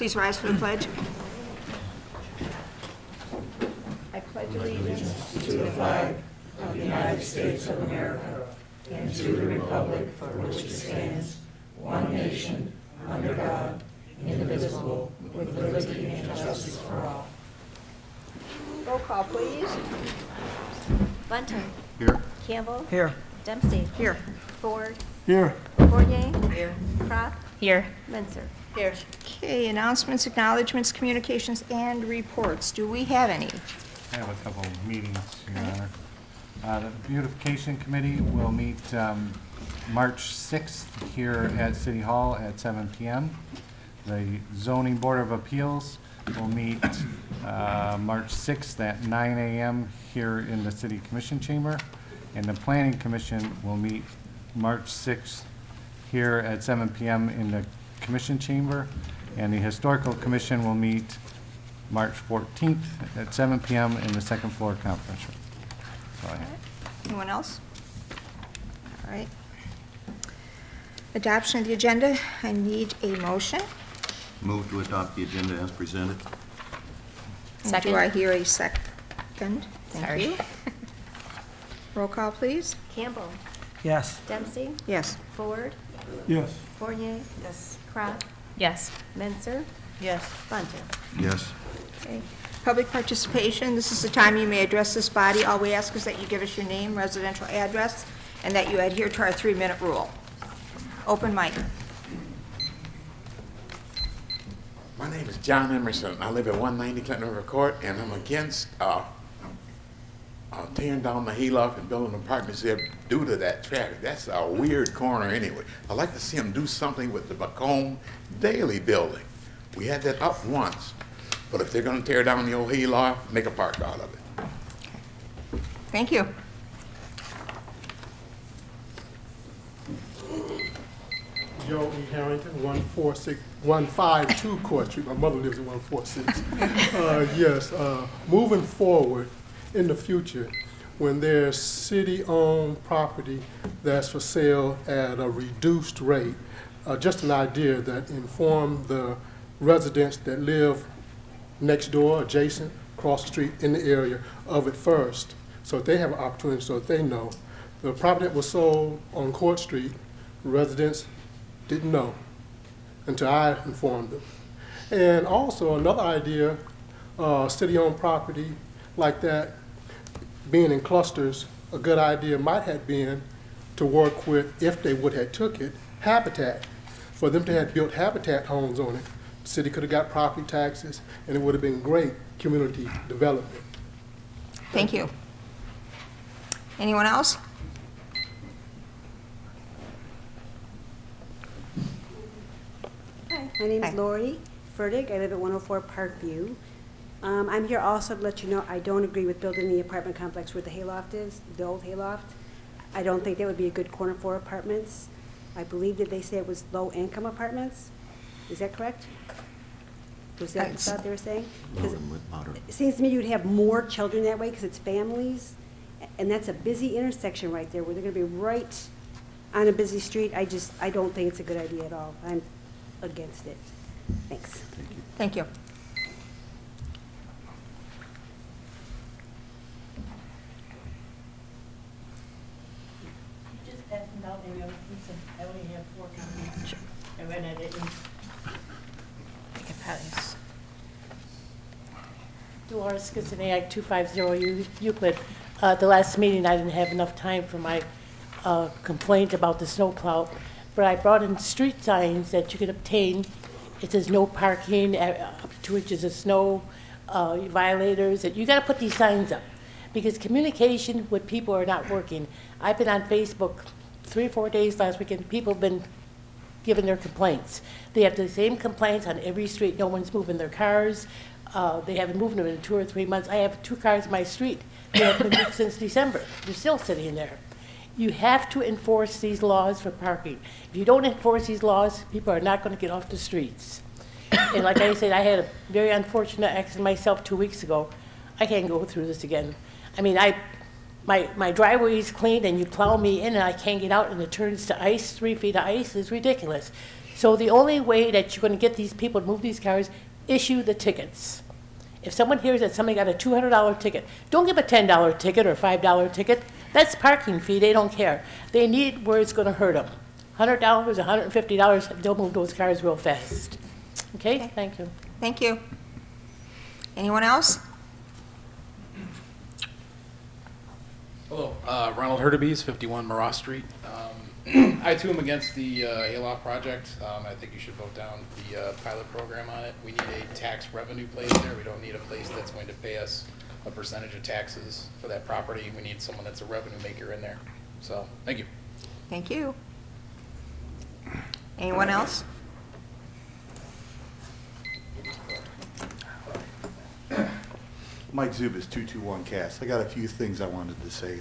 Please rise for the pledge. I pledge allegiance to the flag of the United States of America and to the republic for which it stands, one nation, under God, indivisible, with liberty and justice for all. Roll call, please. Bunter. Here. Campbell. Here. Dempsey. Here. Ford. Here. Fournier. Here. Crop. Here. Menser. Here. Okay, announcements, acknowledgements, communications, and reports. Do we have any? I have a couple of meetings, Your Honor. The Beautification Committee will meet March 6th here at City Hall at 7 p.m. The Zoning Board of Appeals will meet March 6th at 9 a.m. here in the City Commission Chamber. And the Planning Commission will meet March 6th here at 7 p.m. in the Commission Chamber. And the Historical Commission will meet March 14th at 7 p.m. in the second floor conference room. That's all I have. Anyone else? All right. Adoption of the agenda. I need a motion. Move to adopt the agenda as presented. And Second. do I hear a second? Thank Sorry. you. Roll call, please. Campbell. Yes. Dempsey. Yes. Ford. Yes. Fournier. Yes. Crop. Yes. Menser. Yes. Bunter. Yes. Okay. Public participation. This is the time you may address this body. All we ask is that you give us your name, residential address, and that you adhere to our 3-minute rule. Open mic. My name is John Emerson. I live at 190 Clinton River Court, and I'm against tearing down the hayloft and building apartments there due to that traffic. That's a weird corner anyway. I'd like to see them do something with the Macomb Daily building. We had that up once, but if they're going to tear down the old hayloft, make a park out of it. Thank you. Joe E. Harrington, 152 Court Street. My mother lives at 146. Yes, moving forward in the future, when there's city-owned property that's for sale at a reduced rate, just an idea that inform the residents that live next door, adjacent, across the street, in the area of it first, so that they have an opportunity, so that they know. The property that was sold on Court Street, residents didn't know until I informed them. And also another idea, city-owned property like that, being in clusters, a good idea might have been to work with, if they would have took it, Habitat, for them to have built Habitat homes on it. The city could have got property taxes, and it would have been great community development. Thank you. Anyone else? Hi, my name Hi. is Lori Fertig. I live at 104 Parkview. I'm here also to let you know I don't agree with building the apartment complex where the hayloft is, the old hayloft. I don't think that would be a good corner for apartments. I believe that they say it was low-income apartments. Is that correct? Was that Yes. what they were saying? 'Cause Moderate. it seems to me you'd have more children that way because it's families, and that's a busy intersection right there where they're going to be right on a busy street. I don't think it's a good idea at all. I'm against it. Thanks. Thank you. Just passing down there, I only have 4 copies. I ran out of ink. I can pass. Dolores Skizaniak, 250 Euclid. The last meeting, I didn't have enough time for my complaint about the snowplow, but I brought in street signs that you could obtain. It says no parking, up to 2 inches of snow, violators. You got to put these signs up because communication with people are not working. I've been on Facebook 3 or 4 days last weekend. People have been giving their complaints. They have the same complaints on every street. No one's moving their cars. They haven't moved them in 2 or 3 months. I have 2 cars in my street. They haven't been moved since December. They're still sitting there. You have to enforce these laws for parking. If you don't enforce these laws, people are not going to get off the streets. And like I said, I had a very unfortunate accident myself 2 weeks ago. I can't go through this again. I mean, my driveway is clean and you plow me in and I can't get out and it turns to ice, 3 feet of ice is ridiculous. So the only way that you're going to get these people to move these cars, issue the tickets. If someone hears that somebody got a $200 ticket, don't give a $10 ticket or $5 ticket. That's parking fee. They don't care. They need where it's going to hurt them. $100, $150, they'll move those cars real fast. Okay? Thank you. Thank you. Anyone else? Hello, Ronald Hurtubise, 51 Maross Street. I too am against the Hayloft project. I think you should vote down the pilot program on it. We need a tax revenue place there. We don't need a place that's going to pay us a percentage of taxes for that property. We need someone that's a revenue maker in there. So, thank you. Thank you. Anyone else? Mike Zubis, 221 Cast. I got a few things I wanted to say.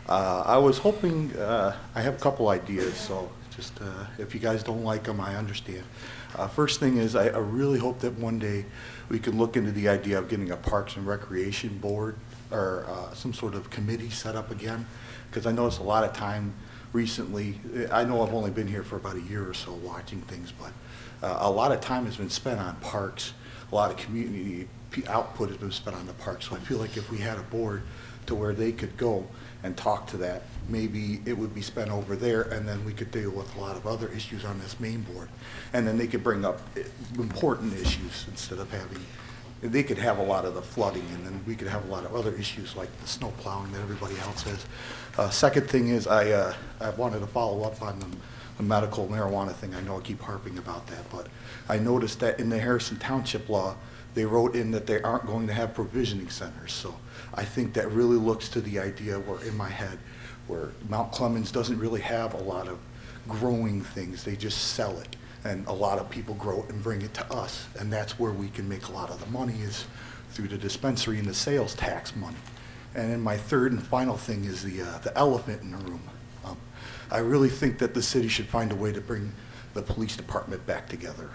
I was hoping, I have a couple ideas, so just if you guys don't like them, I understand. First thing is, I really hope that one day we can look into the idea of getting a Parks and Recreation Board or some sort of committee set up again, because I noticed a lot of time recently, I know I've only been here for about a year or so watching things, but a lot of time has been spent on parks. A lot of community output has been spent on the park. So I feel like if we had a board to where they could go and talk to that, maybe it would be spent over there, and then we could deal with a lot of other issues on this main board. And then they could bring up important issues instead of having, they could have a lot of the flooding, and then we could have a lot of other issues like the snow plowing that everybody else has. Second thing is I wanted to follow up on the medical marijuana thing. I know I keep harping about that, but I noticed that in the Harrison Township law, they wrote in that they aren't going to have provisioning centers. So I think that really looks to the idea where, in my head, where Mount Clemens doesn't really have a lot of growing things. They just sell it. And a lot of people grow it and bring it to us. And that's where we can make a lot of the money, is through the dispensary and the sales tax money. And then my third and final thing is the elephant in the room. I really think that the city should find a way to bring the police department back together.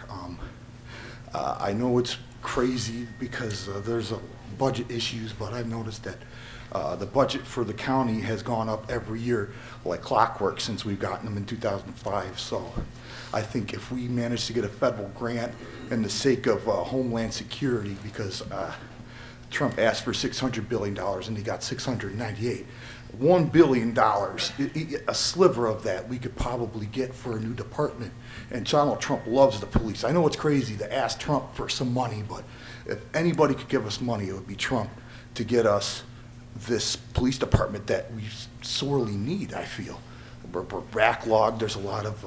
I know it's crazy because there's budget issues, but I've noticed that the budget for the county has gone up every year like clockwork since we've gotten them in 2005. So I think if we manage to get a federal grant in the sake of Homeland Security, because Trump asked for $600 billion and he got 698. $1 billion, a sliver of that we could probably get for a new department. And Donald Trump loves the police. I know it's crazy to ask Trump for some money, but if anybody could give us money, it would be Trump to get us this police department that we sorely need, I feel. We're backlogged. There's a lot of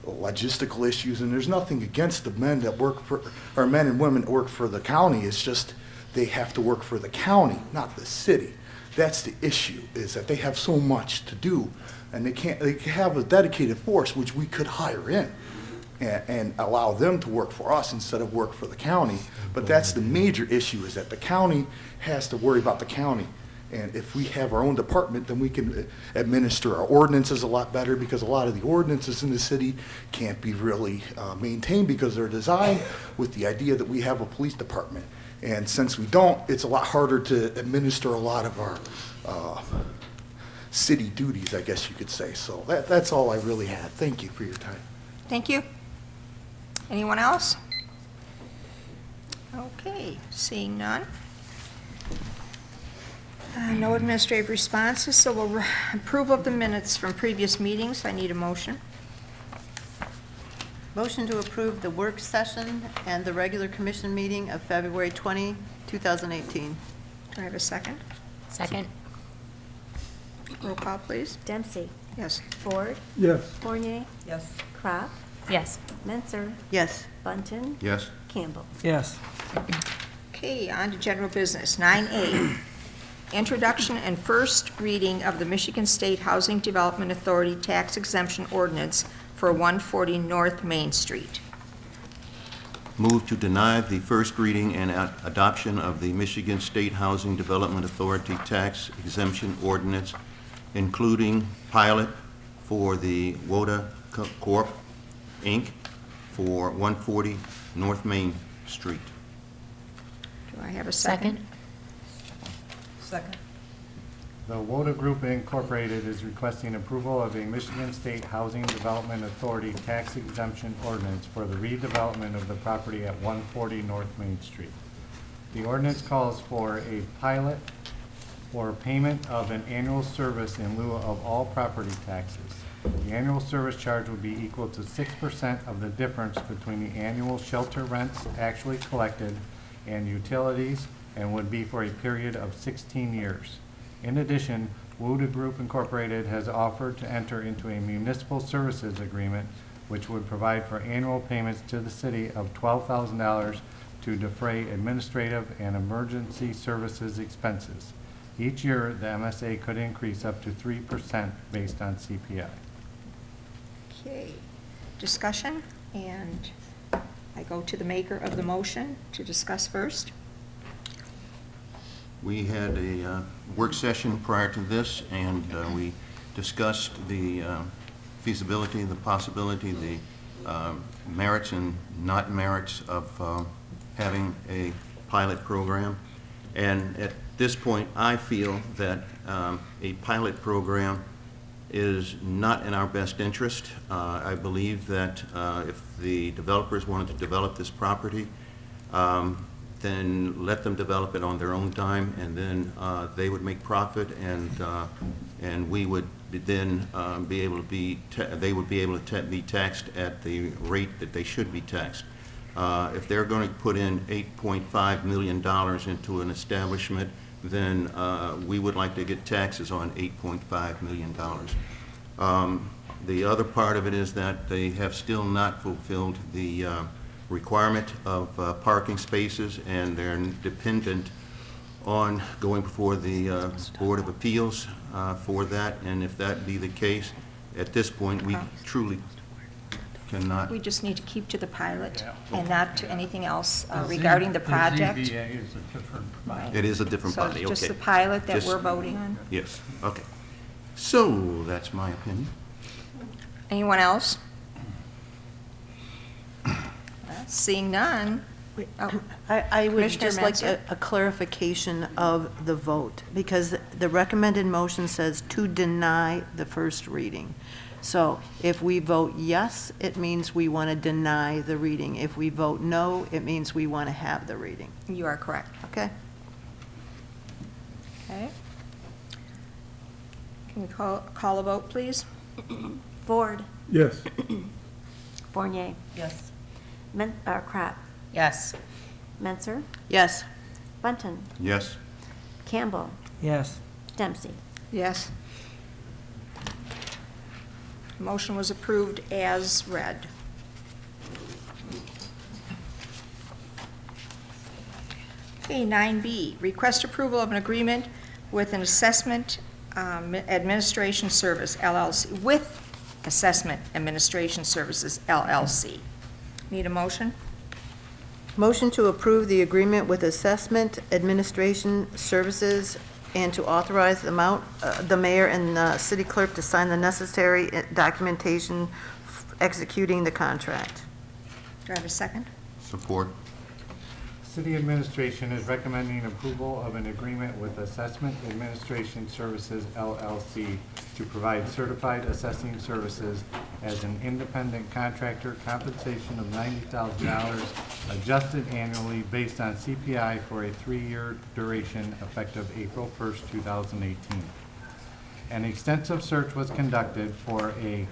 logistical issues, and there's nothing against the men that work for, or men and women that work for the county. It's just they have to work for the county, not the city. That's the issue, is that they have so much to do, and they have a dedicated force, which we could hire in and allow them to work for us instead of work for the county. But that's the major issue, is that the county has to worry about the county. And if we have our own department, then we can administer our ordinances a lot better, because a lot of the ordinances in the city can't be really maintained because they're designed with the idea that we have a police department. And since we don't, it's a lot harder to administer a lot of our city duties, I guess you could say. So that's all I really had. Thank you for your time. Thank you. Anyone else? Okay, seeing none. No administrative responses, so we'll approve of the minutes from previous meetings. I need a motion. Motion to approve the work session and the regular commission meeting of February 20, 2018. Do I have a second? Second. Roll call, please. Dempsey. Yes. Ford. Yes. Fournier. Yes. Crop. Yes. Menzer. Yes. Bunton. Yes. Campbell. Yes. Okay, on to general business. 9A, introduction and first reading of the Michigan State Housing Development Authority Tax Exemption Ordinance for 140 North Main Street. Move to deny the first reading and adoption of the Michigan State Housing Development Authority Tax Exemption Ordinance, including pilot for the WODA Corp., Inc. for 140 North Main Street. Do I have a second? Second. The Woda Group Incorporated is requesting approval of a Michigan State Housing Development Authority tax exemption ordinance for the redevelopment of the property at 140 North Main Street. The ordinance calls for a pilot or payment of an annual service in lieu of all property taxes. The annual service charge would be equal to 6% of the difference between the annual shelter rents actually collected and utilities, and would be for a period of 16 years. In addition, Woda Group Incorporated has offered to enter into a municipal services agreement which would provide for annual payments to the city of $12,000 to defray administrative and emergency services expenses. Each year, the MSA could increase up to 3% based on CPI. Okay, discussion, and I go to the maker of the motion to discuss first. We had a work session prior to this, and we discussed the feasibility, the possibility, the merits and not merits of having a pilot program. And at this point, I feel that a pilot program is not in our best interest. I believe that if the developers wanted to develop this property, then let them develop it on their own time, and then they would make profit, and we would then be able to be, they would be able to be taxed at the rate that they should be taxed. If they're going to put in $8.5 million into an establishment, then we would like to get taxes on $8.5 million. The other part of it is that they have still not fulfilled the requirement of parking spaces, and they're dependent on going before the Board of Appeals for that. And if that be the case, at this point, we truly cannot. We just need to keep to the pilot and not to anything else regarding the project. The ZBA is a different body. It is a different body, okay. So just the pilot that Just- we're voting on. Yes, okay. So, that's my opinion. Anyone else? Seeing none. Oh, I would Commissioner just like Mensah? a clarification of the vote, because the recommended motion says to deny the first reading. So if we vote yes, it means we want to deny the reading. If we vote no, it means we want to have the reading. You are correct. Okay? Okay. Can we call a vote, please? Ford. Yes. Fournier. Yes. Crap. Yes. Menser. Yes. Bunton. Yes? Campbell. Yes. Dempsey. Yes. Motion was approved as read. Okay, 9B, request approval of an agreement with an assessment administration service LLC, with Assessment Administration Services LLC. Need a motion? Motion to approve the agreement with Assessment Administration Services and to authorize the mayor and city clerk to sign the necessary documentation executing the contract. Do I have a second? Support? City Administration is recommending approval of an agreement with Assessment Administration Services LLC to provide certified assessing services as an independent contractor, compensation of $90,000 adjusted annually based on CPI for a 3-year duration effective April 1st, 2018. An extensive search was conducted for a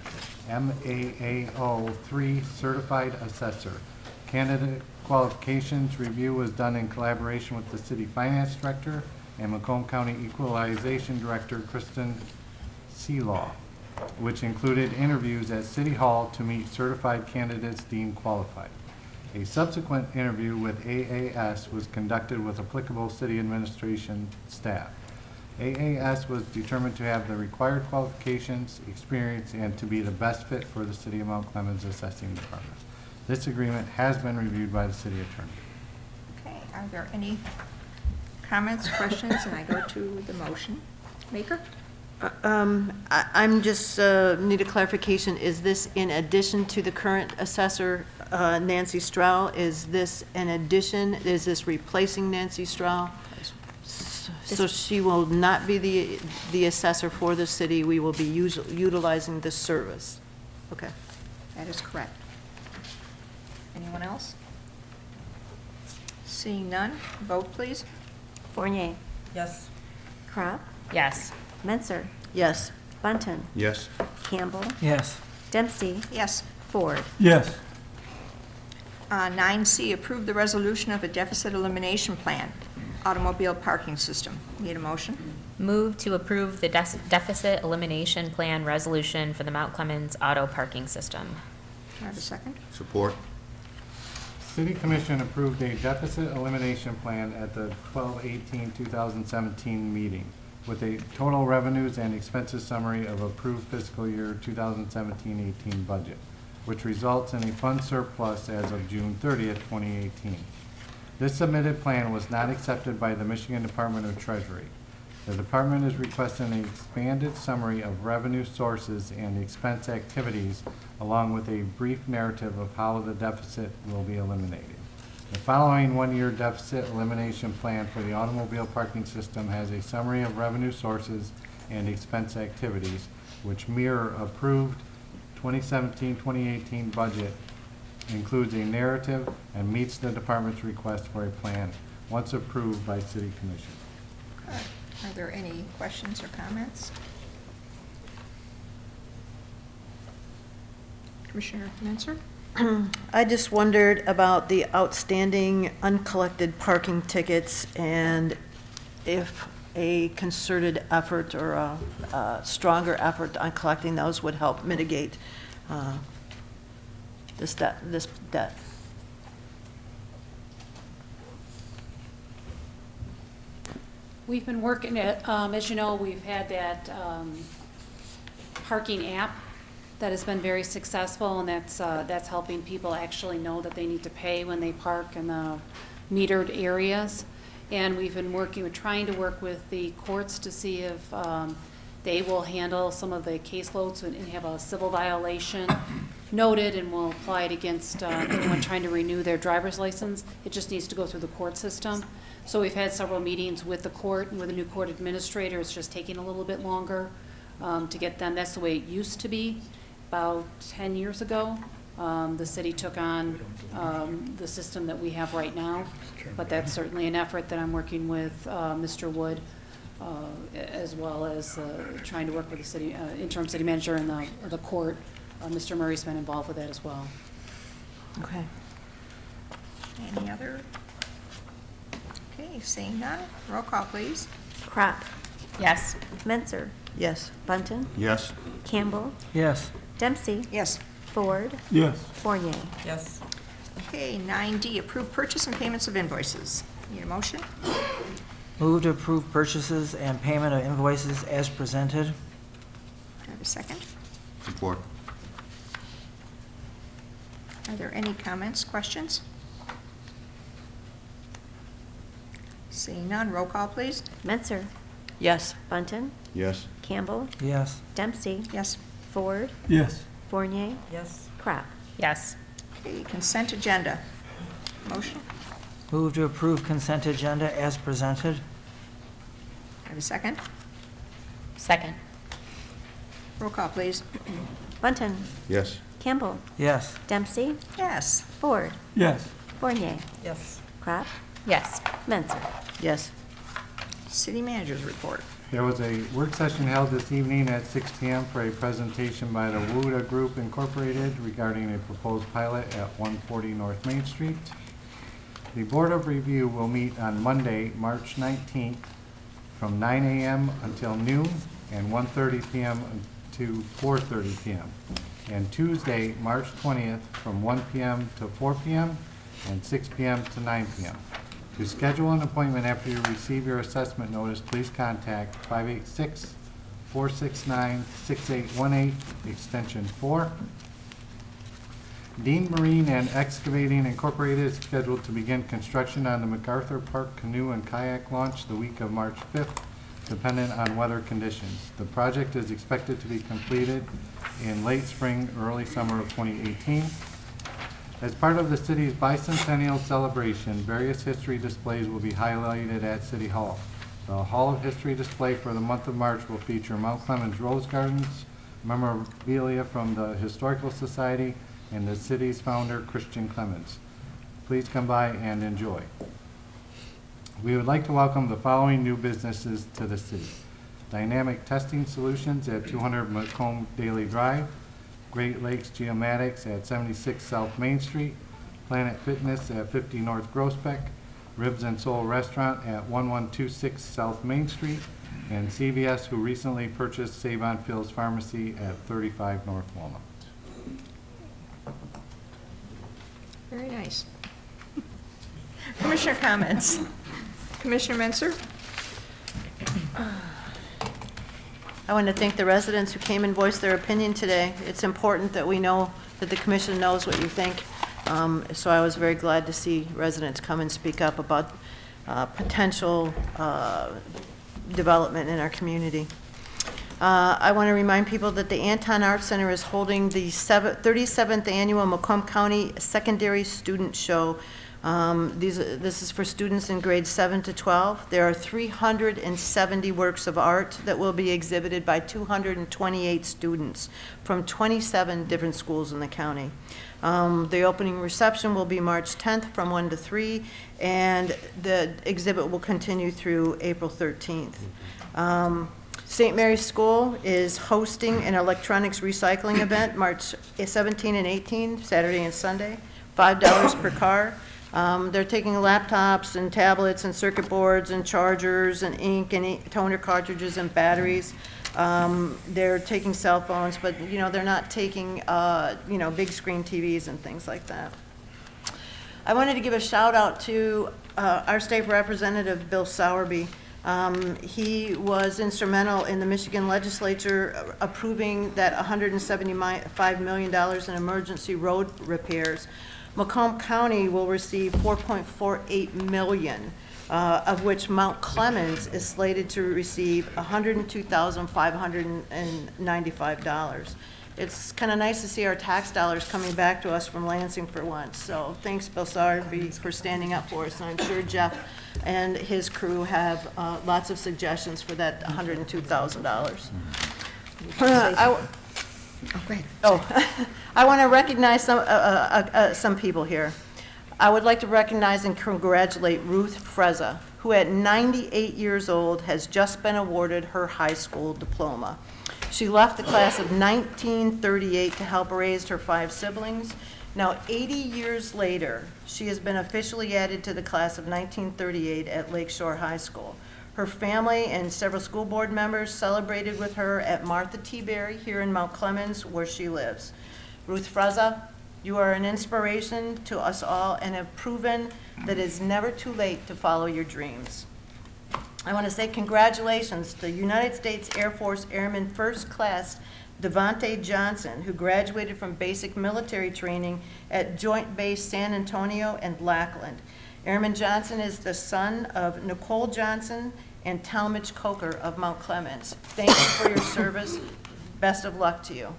MAAO 3 certified assessor. Candidate qualifications review was done in collaboration with the city finance director and Macomb County Equalization Director Kristen Sealaw, which included interviews at City Hall to meet certified candidates deemed qualified. A subsequent interview with AAS was conducted with applicable city administration staff. AAS was determined to have the required qualifications, experience, and to be the best fit for the City of Mount Clemens Assessing Department. This agreement has been reviewed by the city attorney. Okay, are there any comments, questions? And I go to the motion maker. I'm just, need a clarification. Is this in addition to the current assessor, Nancy Stroud? Is this in addition, is this replacing Nancy Stroud? So she will not be the assessor for the city. We will be utilizing this service. Okay. That is correct. Anyone else? Seeing none, vote please. Fournier. Yes. Crop. Yes. Menzer. Yes. Bunton. Yes. Campbell. Yes. Dempsey. Yes. Ford. Yes. 9C, approve the resolution of a deficit elimination plan, automobile parking system. Need a motion? Move to approve the deficit elimination plan resolution for the Mount Clemens auto parking system. Do I have a second? Support. City Commission approved a deficit elimination plan at the 12/18/2017 meeting with a total revenues and expenses summary of approved fiscal year 2017-18 budget, which results in a fund surplus as of June 30th, 2018. This submitted plan was not accepted by the Michigan Department of Treasury. The department is requesting an expanded summary of revenue sources and expense activities, along with a brief narrative of how the deficit will be eliminated. The following one-year deficit elimination plan for the automobile parking system has a summary of revenue sources and expense activities, which mirror approved 2017-2018 budget, includes a narrative, and meets the department's request for a plan once approved by City Commission. Are there any questions or comments? Commissioner Menzer? I just wondered about the outstanding uncollected parking tickets and if a concerted effort or a stronger effort on collecting those would help mitigate this debt. We've been working at, as you know, we've had that parking app that has been very successful, and that's helping people actually know that they need to pay when they park in the metered areas. And we've been we're trying to work with the courts to see if they will handle some of the caseloads and have a civil violation noted, and will apply it against anyone trying to renew their driver's license. It just needs to go through the court system. So we've had several meetings with the court and with the new court administrator. It's just taking a little bit longer to get them. That's the way it used to be. About 10 years ago, the city took on the system that we have right now, but that's certainly an effort that I'm working with Mr. Wood, as well as trying to work with the city, interim city manager and the court. Mr. Murray's been involved with that as well. Okay. Any other? Okay, seeing none, roll call, please. Crop. Yes. Menzer. Yes. Bunton. Yes. Campbell. Yes. Dempsey. Yes. Ford. Yes. Fournier. Yes. Okay, 9D, approve purchase and payments of invoices. Need a motion? Move to approve purchases and payment of invoices as presented. Do I have a second? Support. Are there any comments, questions? Seeing none, roll call, please. Menzer. Yes. Bunton. Yes. Campbell. Yes. Dempsey. Yes. Ford. Yes. Fournier. Yes. Crop. Yes. Okay, consent agenda. Motion? Move to approve consent agenda as presented. Do I have a second? Second. Roll call, please. Bunton. Yes. Campbell. Yes. Dempsey. Yes. Ford. Yes. Fournier. Yes. Crop. Yes. Menzer. Yes. City manager's report. There was a work session held this evening at 6 p.m. for a presentation by the WUDA Group Incorporated regarding a proposed pilot at 140 North Main Street. The Board of Review will meet on Monday, March 19th from 9 a.m. until noon and 1:30 p.m. to 4:30 p.m. And Tuesday, March 20th from 1 p.m. to 4 p.m. and 6 p.m. to 9 p.m. To schedule an appointment after you receive your assessment notice, please contact 586-469-6818, extension 4. Dean Marine and Excavating Incorporated is scheduled to begin construction on the MacArthur Park Canoe and Kayak launch the week of March 5th, dependent on weather conditions. The project is expected to be completed in late spring, early summer of 2018. As part of the city's bicentennial celebration, various history displays will be highlighted at City Hall. The Hall of History display for the month of March will feature Mount Clemens Rose Gardens, memorabilia from the Historical Society, and the city's founder, Christian Clemens. Please come by and enjoy. We would like to welcome the following new businesses to the city. Dynamic Testing Solutions at 200 Macomb Daily Drive, Great Lakes Geomatics at 76 South Main Street, Planet Fitness at 50 North Groesbeck, Ribs and Soul Restaurant at 1126 South Main Street, and CVS, who recently purchased Save on Phil's Pharmacy at 35 North Walnut. Very nice. Commissioner comments. Commissioner Menser? I want to thank the residents who came and voiced their opinion today. It's important that we know, that the commission knows what you think. So I was very glad to see residents come and speak up about potential development in our community. I want to remind people that the Anton Arts Center is holding the 37th Annual Macomb County Secondary Student Show. This is for students in grades 7 to 12. There are 370 works of art that will be exhibited by 228 students from 27 different schools in the county. The opening reception will be March 10th from 1 to 3, and the exhibit will continue through April 13th. St. Mary's School is hosting an electronics recycling event March 17 and 18, Saturday and Sunday, $5 per car. They're taking laptops and tablets and circuit boards and chargers and ink and toner cartridges and batteries. They're taking cell phones, but, you know, they're not taking, you know, big screen TVs and things like that. I wanted to give a shout out to our state representative, Bill Sowerby. He was instrumental in the Michigan legislature approving that $175 million in emergency road repairs. Macomb County will receive $4.48 million, of which Mount Clemens is slated to receive $102,595. It's kind of nice to see our tax dollars coming back to us from Lansing for once. So thanks, Bill Sowerby, for standing up for us. And I'm sure Jeff and his crew have lots of suggestions for that $102,000. I want to recognize some people here. I would like to recognize and congratulate Ruth Freza, who at 98 years old has just been awarded her high school diploma. She left the class of 1938 to help raise her 5 siblings. Now, 80 years later, she has been officially added to the class of 1938 at Lakeshore High School. Her family and several school board members celebrated with her at Martha T. Berry here in Mount Clemens, where she lives. Ruth Freza, you are an inspiration to us all and have proven that it's never too late to follow your dreams. I want to say congratulations to United States Air Force Airman First Class Devontae Johnson, who graduated from basic military training at Joint Base San Antonio and Lackland. Airman Johnson is the son of Nicole Johnson and Talmadge Coker of Mount Clemens. Thank you for your service. Best of luck to you.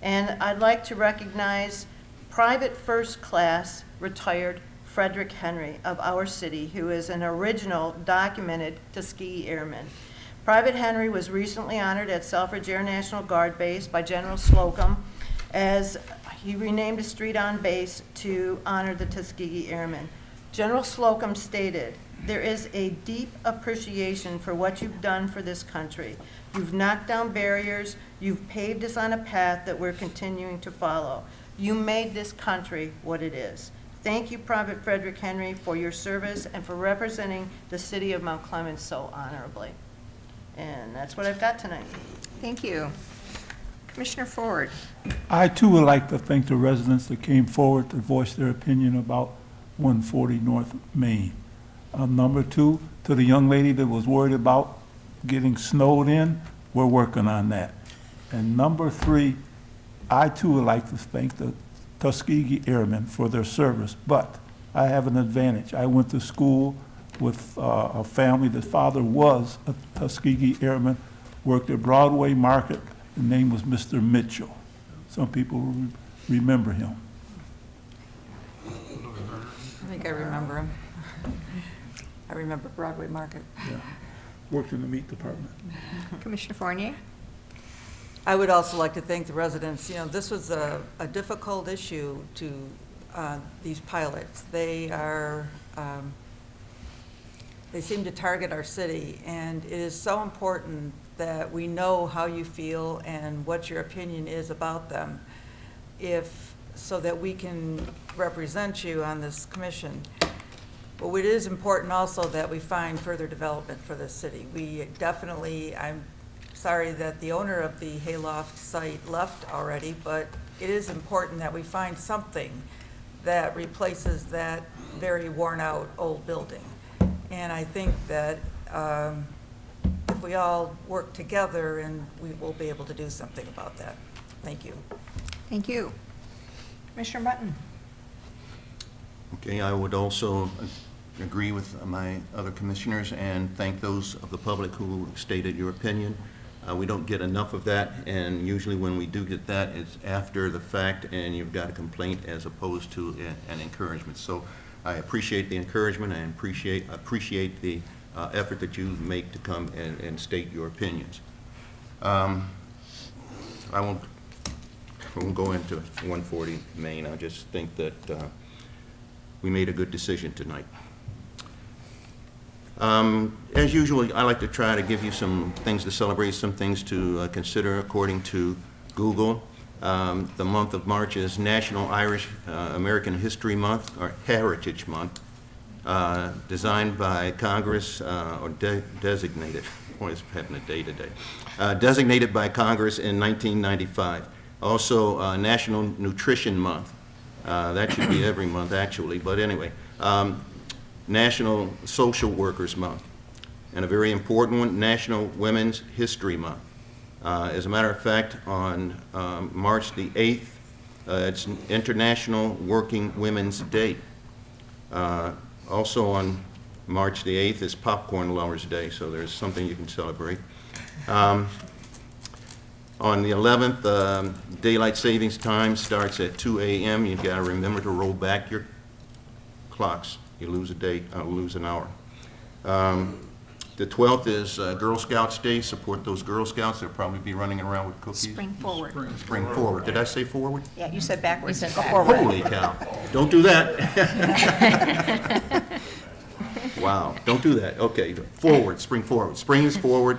And I'd like to recognize Private First Class retired Frederick Henry of our city, who is an original documented Tuskegee Airman. Private Henry was recently honored at Selfridge Air National Guard Base by General Slocum, as he renamed a street on base to honor the Tuskegee Airmen. General Slocum stated, "There is a deep appreciation for what you've done for this country. You've knocked down barriers. You've paved us on a path that we're continuing to follow. You made this country what it is." Thank you, Private Frederick Henry, for your service and for representing the city of Mount Clemens so honorably. And that's what I've got tonight. Thank you. Commissioner Ford. I too would like to thank the residents that came forward to voice their opinion about 140 North Main. Number 2, to the young lady that was worried about getting snowed in, we're working on that. And number 3, I too would like to thank the Tuskegee Airmen for their service, but I have an advantage. I went to school with a family. The father was a Tuskegee Airman, worked at Broadway Market. The name was Mr. Mitchell. Some people remember him. I think I remember him. I remember Broadway Market. Yeah. works in the meat department. Commissioner Fournier? I would also like to thank the residents. You know, this was a difficult issue to these pilots. They are, they seem to target our city, and it is so important that we know how you feel and what your opinion is about them, so that we can represent you on this commission. But it is important also that we find further development for the city. We definitely, I'm sorry that the owner of the Hayloft site left already, but it is important that we find something that replaces that very worn-out old building. And I think that if we all work together, and we will be able to do something about that. Thank you. Thank you. Commissioner Mutton? Okay, I would also agree with my other commissioners and thank those of the public who stated your opinion. We don't get enough of that, and usually when we do get that, it's after the fact and you've got a complaint as opposed to an encouragement. So I appreciate the encouragement and appreciate the effort that you make to come and state your opinions. I won't go into 140 Main. I just think that we made a good decision tonight. As usual, I like to try to give you some things to celebrate, some things to consider according to Google. The month of March is National Irish American History Month, or Heritage Month, designed by Congress, or designated, always having a day today, designated by Congress in 1995. Also, National Nutrition Month. That should be every month, actually, but anyway. National Social Workers Month, and a very important one, National Women's History Month. As a matter of fact, on March the 8th, it's International Working Women's Day. Also on March the 8th is Popcorn Lovers Day, so there's something you can celebrate. On the 11th, Daylight Savings Time starts at 2 a.m. You've got to remember to roll back your clocks. You lose a day, lose an hour. The 12th is Girl Scouts Day. Support those Girl Scouts. They'll probably be running around with cookies. Spring forward. Spring forward. Did I say forward? Yeah, you said backwards. You said Go backwards. forward. Holy cow. Don't do that. Wow, don't do that. Okay, forward, spring forward. Spring is forward.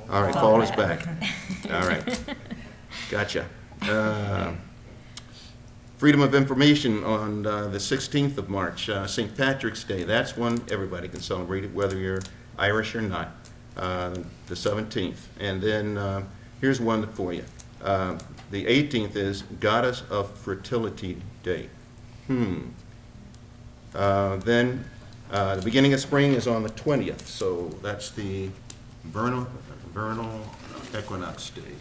All right, fall is back. All right, gotcha. Freedom of Information on the 16th of March, St. Patrick's Day. That's one everybody can celebrate it, whether you're Irish or not, the 17th. And then here's one for you. The 18th is Goddess of Fertility Day. Then the beginning of spring is on the 20th, so that's the vernal equinox day.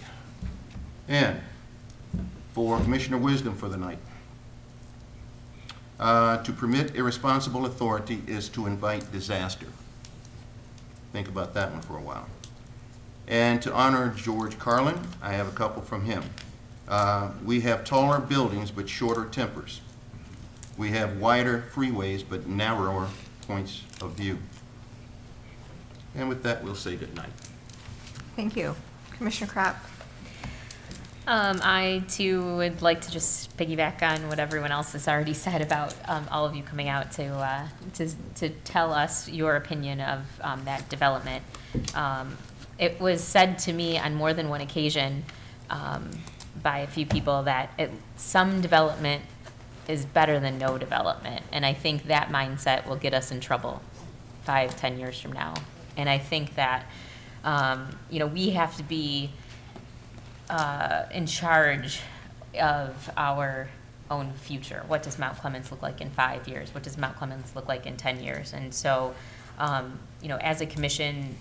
And for Commissioner Wisdom for the night, to permit irresponsible authority is to invite disaster. Think about that one for a while. And to honor George Carlin, I have a couple from him. We have taller buildings but shorter tempers. We have wider freeways but narrower points of view. And with that, we'll say good night. Thank you. Commissioner Kropp? I too would like to just piggyback on what everyone else has already said about all of you coming out to tell us your opinion of that development. It was said to me on more than one occasion by a few people that some development is better than no development, and I think that mindset will get us in trouble 5-10 years from now. And I think that we have to be in charge of our own future. What does Mount Clemens look like in 5 years? What does Mount Clemens look like in 10 years? And so, as a commission,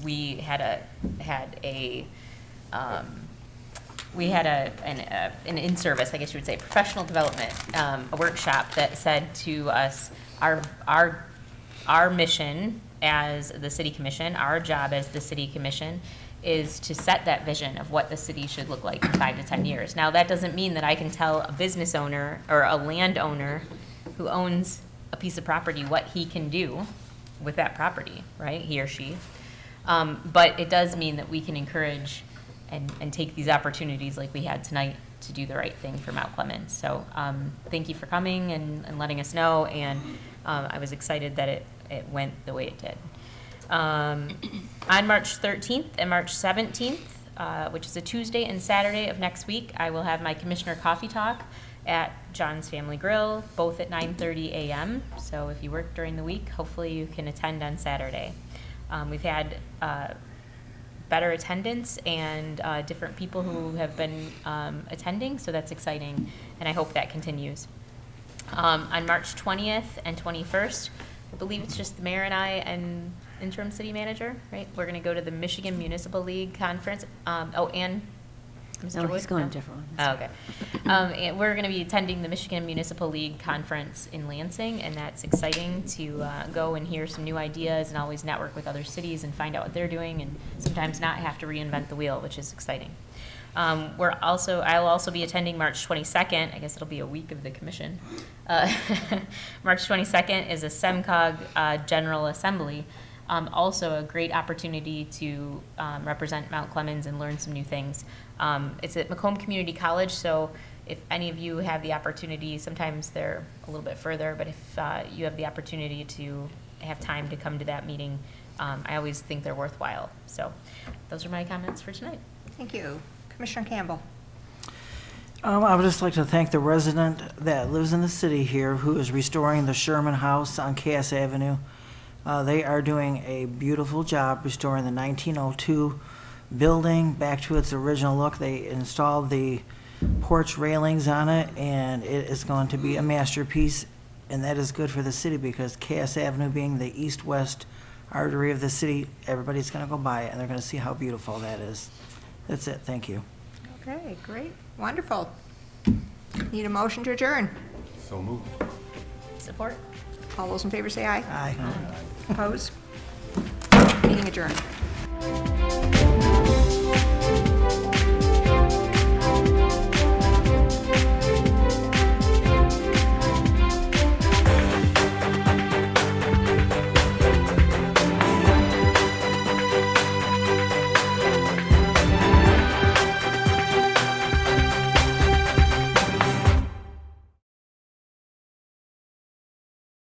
we had an in-service, I guess you would say, professional development, a workshop that said to us, our mission as the city commission, our job as the city commission, is to set that vision of what the city should look like in 5 to 10 years. Now, that doesn't mean that I can tell a business owner or a landowner who owns a piece of property what he can do with that property, right, he or she. But it does mean that we can encourage and take these opportunities like we had tonight to do the right thing for Mount Clemens. So thank you for coming and letting us know, and I was excited that it went the way it did. On March 13th and March 17th, which is a Tuesday and Saturday of next week, I will have my Commissioner Coffee Talk at John's Family Grill, both at 9:30 a.m. So if you work during the week, hopefully you can attend on Saturday. We've had better attendance and different people who have been attending, so that's exciting, and I hope that continues. On March 20th and 21st, I believe it's just the mayor and I and interim city manager, right? We're going to go to the Michigan Municipal League Conference. And Mr. No, Wood? he's going No? to different one. Oh, okay. And we're going to be attending the Michigan Municipal League Conference in Lansing, and that's exciting to go and hear some new ideas and always network with other cities and find out what they're doing, and sometimes not have to reinvent the wheel, which is exciting. I'll also be attending March 22nd. I guess it'll be a week of the commission. March 22nd is a SEMCOG General Assembly. Also a great opportunity to represent Mount Clemens and learn some new things. It's at Macomb Community College, so if any of you have the opportunity, sometimes they're a little bit further, but if you have the opportunity to have time to come to that meeting, I always think they're worthwhile. So those are my comments for tonight. Thank you. Commissioner Campbell. I would just like to thank the resident that lives in the city here who is restoring the Sherman House on Cass Avenue. They are doing a beautiful job restoring the 1902 building back to its original look. They installed the porch railings on it, and it is going to be a masterpiece, and that is good for the city because Cass Avenue being the east-west artery of the city, everybody's going to go by it, and they're going to see how beautiful that is. That's it. Thank you. Okay, great. Wonderful. Need a motion to adjourn. So moved. Support? All those in favor say aye. Aye. Opposed? Meeting adjourned.